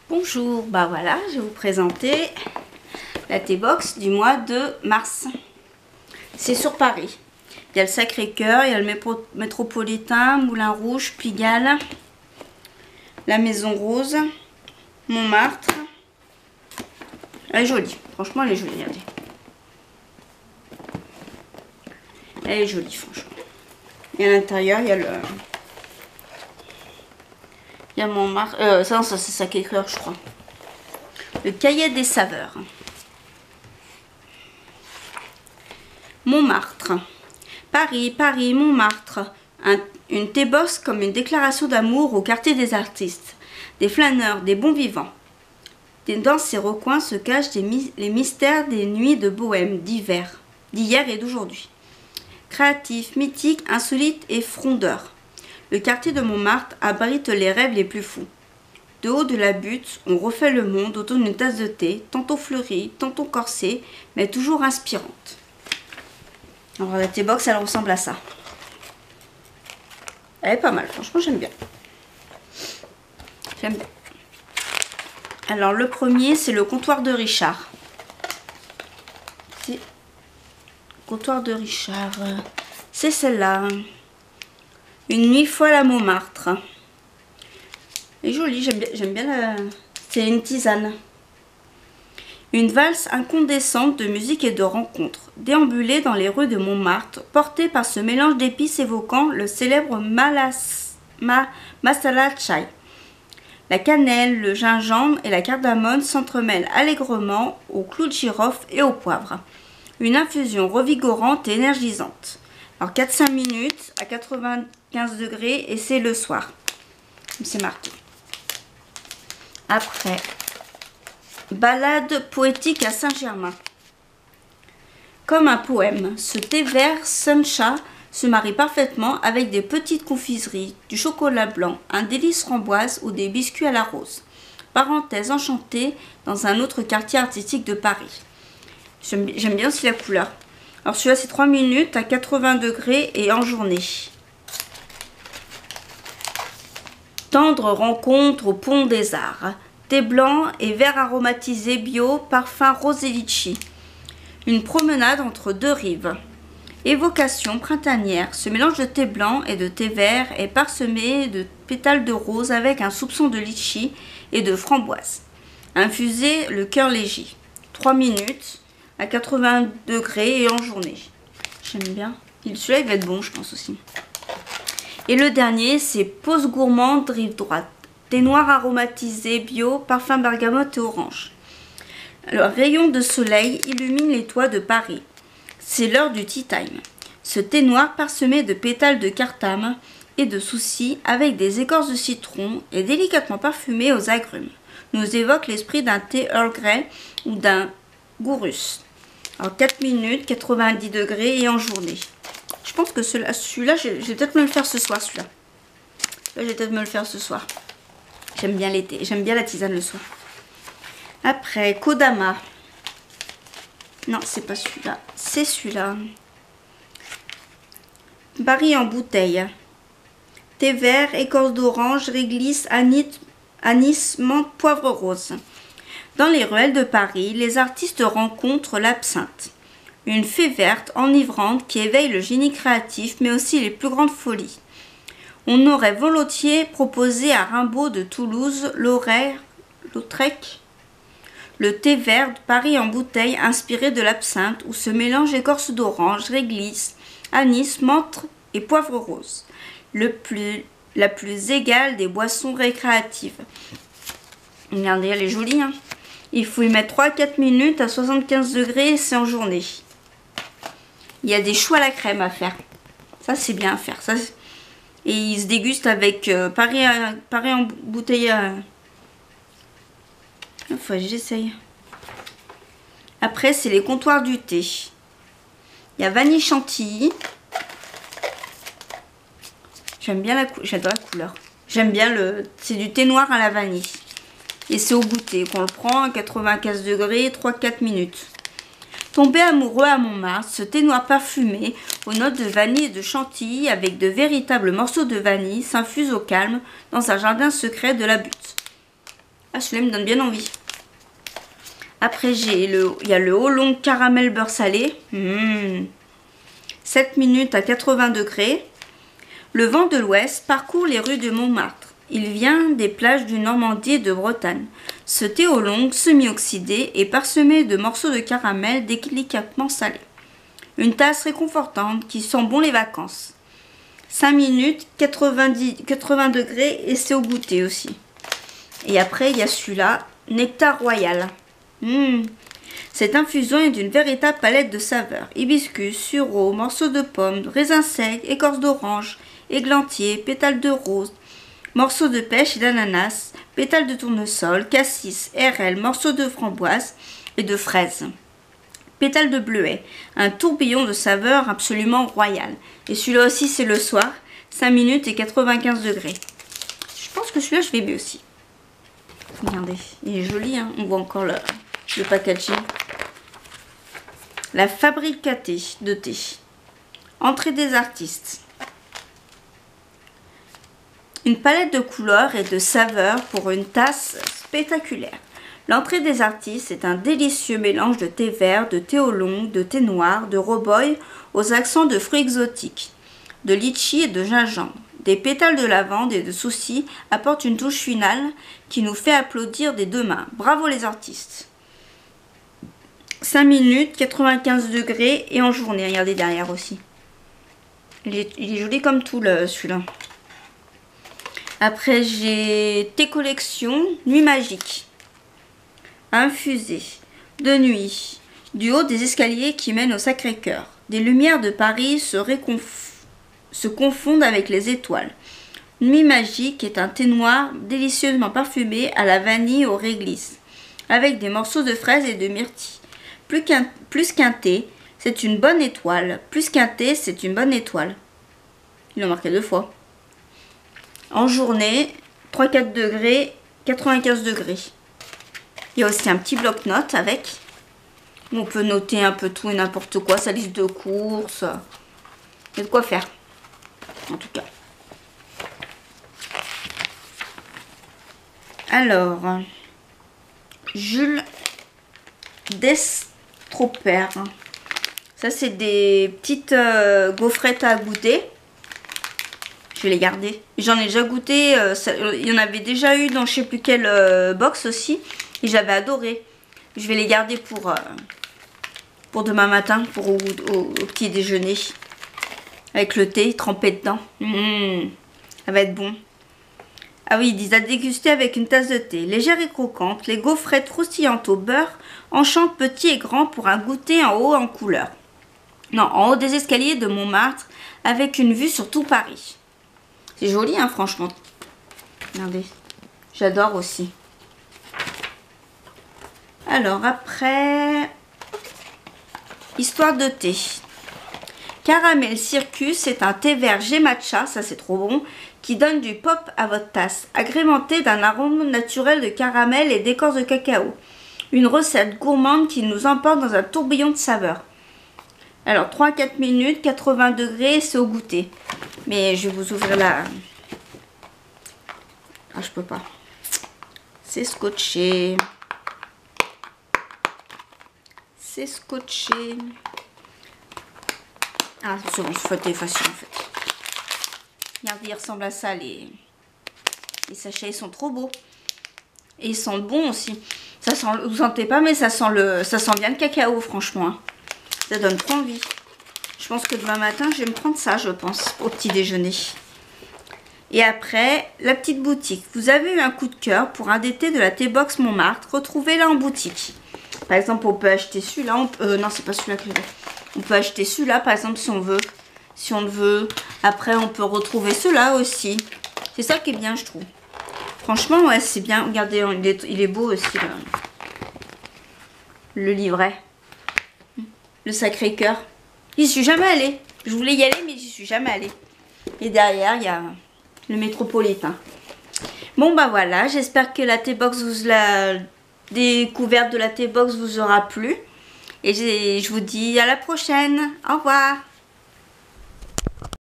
Bonjour, bah voilà, je vais vous présenter la T-Box du mois de mars. C'est sur Paris. Il y a le Sacré-Cœur, il y a le Métropolitain, Moulin Rouge, Pigalle, la Maison Rose, Montmartre. Elle est jolie, franchement elle est jolie, regardez. Elle est jolie, franchement. Et à l'intérieur, il y a le... Il y a Montmartre, ça c'est Sacré-Cœur, je crois. Le cahier des saveurs. Montmartre. Paris, Paris, Montmartre. Une T-Box comme une déclaration d'amour au quartier des artistes, des flâneurs, des bons vivants. Dans ces recoins se cachent les mystères des nuits de bohème d'hiver, d'hier et d'aujourd'hui. Créatifs, mythiques, insolites et frondeurs. Le quartier de Montmartre abrite les rêves les plus fous. De haut de la butte, on refait le monde autour d'une tasse de thé, tantôt fleurie, tantôt corsée, mais toujours inspirante. Alors la T-Box, elle ressemble à ça. Elle est pas mal, franchement j'aime bien. J'aime bien. Alors le premier, c'est le comptoir de Richard. C'est comptoir de Richard. C'est celle-là. Une nuit folle à Montmartre. Elle est jolie, j'aime bien la... C'est une tisane. Une valse incandescente de musique et de rencontres, déambulée dans les rues de Montmartre, portée par ce mélange d'épices évoquant le célèbre masala chai. La cannelle, le gingembre et la cardamome s'entremêlent allègrement au clou de girofle et au poivre. Une infusion revigorante et énergisante. Alors 4-5 minutes à 95 degrés et c'est le soir. C'est marqué. Après, balade poétique à Saint-Germain. Comme un poème, ce thé vert Suncha se marie parfaitement avec des petites confiseries, du chocolat blanc, un délice framboise ou des biscuits à la rose. Parenthèse enchantée dans un autre quartier artistique de Paris. J'aime bien aussi la couleur. Alors celui-là c'est 3 minutes à 80 degrés et en journée. Tendre rencontre au pont des Arts. Thé blanc et vert aromatisé bio, parfum rose et litchi. Une promenade entre deux rives. Évocation printanière. Ce mélange de thé blanc et de thé vert est parsemé de pétales de rose avec un soupçon de litchi et de framboise. Infusé le cœur léger. 3 minutes à 80 degrés et en journée. J'aime bien. Celui-là, il va être bon, je pense aussi. Et le dernier, c'est pause gourmande rive droite. Thé noir aromatisé bio, parfum bergamote et orange. Le rayon de soleil illumine les toits de Paris. C'est l'heure du tea time. Ce thé noir parsemé de pétales de cartame et de soucis avec des écorces de citron et délicatement parfumé aux agrumes nous évoque l'esprit d'un thé Earl Grey ou d'un gourus. Alors 4 minutes, 90 degrés et en journée. Je pense que celui-là, je vais peut-être me le faire ce soir, celui-là. Je vais peut-être me le faire ce soir. J'aime bien l'été, j'aime bien la tisane le soir. Après, Kodama. Non, c'est pas celui-là, c'est celui-là. Paris en bouteille. Thé vert, écorce d'orange, réglisse, anis, menthe, poivre rose. Dans les ruelles de Paris, les artistes rencontrent l'absinthe. Une fée verte enivrante qui éveille le génie créatif mais aussi les plus grandes folies. On aurait volontiers proposé à Rimbaud de Toulouse Lautrec, le thé vert de Paris en bouteille inspiré de l'absinthe où se mélangent écorce d'orange, réglisse, anis, menthe et poivre rose. La plus égale des boissons récréatives. Regardez, elle est jolie, hein. Il faut y mettre 3-4 minutes à 75 degrés et c'est en journée. Il y a des choux à la crème à faire. Ça, c'est bien à faire. Ça, et il se déguste avec Paris en bouteille. Il faut que j'essaye. Après, c'est les comptoirs du thé. Il y a vanille chantilly. J'aime bien j'adore la couleur. J'aime bien c'est du thé noir à la vanille. Et c'est au goûter qu'on le prend à 95 degrés, 3-4 minutes. Tombé amoureux à Montmartre, ce thé noir parfumé aux notes de vanille et de chantilly avec de véritables morceaux de vanille s'infuse au calme dans un jardin secret de la butte. Ah, celui-là me donne bien envie. Après, il y a le Oolong caramel beurre salé. 7 minutes à 80 degrés. Le vent de l'Ouest parcourt les rues de Montmartre. Il vient des plages du Normandie et de Bretagne. Ce thé Oolong semi-oxydé est parsemé de morceaux de caramel délicatement salés. Une tasse réconfortante qui sent bon les vacances. 5 minutes, 80 degrés et c'est au goûter aussi. Et après, il y a celui-là, Nectar Royal. Cette infusion est d'une véritable palette de saveurs. Hibiscus, sureau, morceaux de pommes, raisins secs, écorce d'orange, églantier, pétales de rose, morceaux de pêche et d'ananas, pétales de tournesol, cassis, RL, morceaux de framboise et de fraises. Pétales de bleuet, un tourbillon de saveurs absolument royal. Et celui-là aussi, c'est le soir, 5 minutes et 95 degrés. Je pense que celui-là, je vais aimer aussi. Regardez, il est joli, hein. On voit encore le packaging. La fabrique de thé. Entrée des artistes. Une palette de couleurs et de saveurs pour une tasse spectaculaire. L'entrée des artistes est un délicieux mélange de thé vert, de thé oolong, de thé noir, de roboy aux accents de fruits exotiques, de litchi et de gingembre. Des pétales de lavande et de souci apportent une touche finale qui nous fait applaudir des deux mains. Bravo les artistes. 5 minutes, 95 degrés et en journée. Regardez derrière aussi. Il est joli comme tout celui-là. Après j'ai Thé Collection, Nuit Magique. Infusé de nuit, du haut des escaliers qui mènent au Sacré-Cœur. Des lumières de Paris se confondent avec les étoiles. Nuit Magique est un thé noir délicieusement parfumé à la vanille au réglisse, avec des morceaux de fraises et de myrtille. Plus qu'un thé, c'est une bonne étoile. Plus qu'un thé, c'est une bonne étoile. Il l'a marqué 2 fois. En journée, 3-4 degrés, 95 degrés. Il y a aussi un petit bloc-notes avec. On peut noter un peu tout et n'importe quoi, sa liste de courses. Il y a de quoi faire. En tout cas. Alors, Jules Destroper. Ça, c'est des petites gaufrettes à goûter. Je vais les garder. J'en ai déjà goûté. Il y en avait déjà eu dans je sais plus quelle box aussi. Et j'avais adoré. Je vais les garder pour demain matin, pour au petit déjeuner. Avec le thé trempé dedans. Ça va être bon. Ah oui, ils disent à déguster avec une tasse de thé. Légère et croquante, les gaufrettes croustillantes au beurre enchantent petits et grands pour un goûter en haut en couleur. Non, en haut des escaliers de Montmartre, avec une vue sur tout Paris. C'est joli, hein, franchement. Regardez, j'adore aussi. Alors après, histoire de thé. Caramel Circus, c'est un thé vert matcha, ça c'est trop bon, qui donne du pop à votre tasse, agrémenté d'un arôme naturel de caramel et d'écorce de cacao. Une recette gourmande qui nous emporte dans un tourbillon de saveurs. Alors 3-4 minutes, 80 degrés, c'est au goûter. Mais je vais vous ouvrir la... Ah, je peux pas. C'est scotché. C'est scotché. Ah, c'est bon, c'est facile en fait. Regardez, il ressemble à ça. Les sachets, ils sont trop beaux. Et ils sentent bon aussi. Ça sent, vous sentez pas, mais ça sent bien le cacao, franchement. Hein. Ça donne trop envie. Je pense que demain matin, je vais me prendre ça, je pense, au petit déjeuner. Et après, la petite boutique. Vous avez eu un coup de cœur pour un des thés de la T-Box Montmartre. Retrouvez-la en boutique. Par exemple, on peut acheter celui-là. Non, c'est pas celui-là que je veux. On peut acheter celui-là, par exemple, si on veut. Si on le veut. Après, on peut retrouver ceux-là aussi. C'est ça qui est bien, je trouve. Franchement, ouais, c'est bien. Regardez, il est beau aussi, le livret. Le Sacré-Cœur. J'y suis jamais allée. Je voulais y aller, mais j'y suis jamais allée. Et derrière, il y a le métropolitain. Bon, bah voilà. J'espère que la T-Box, la découverte de la T-Box vous aura plu. Et je vous dis à la prochaine. Au revoir.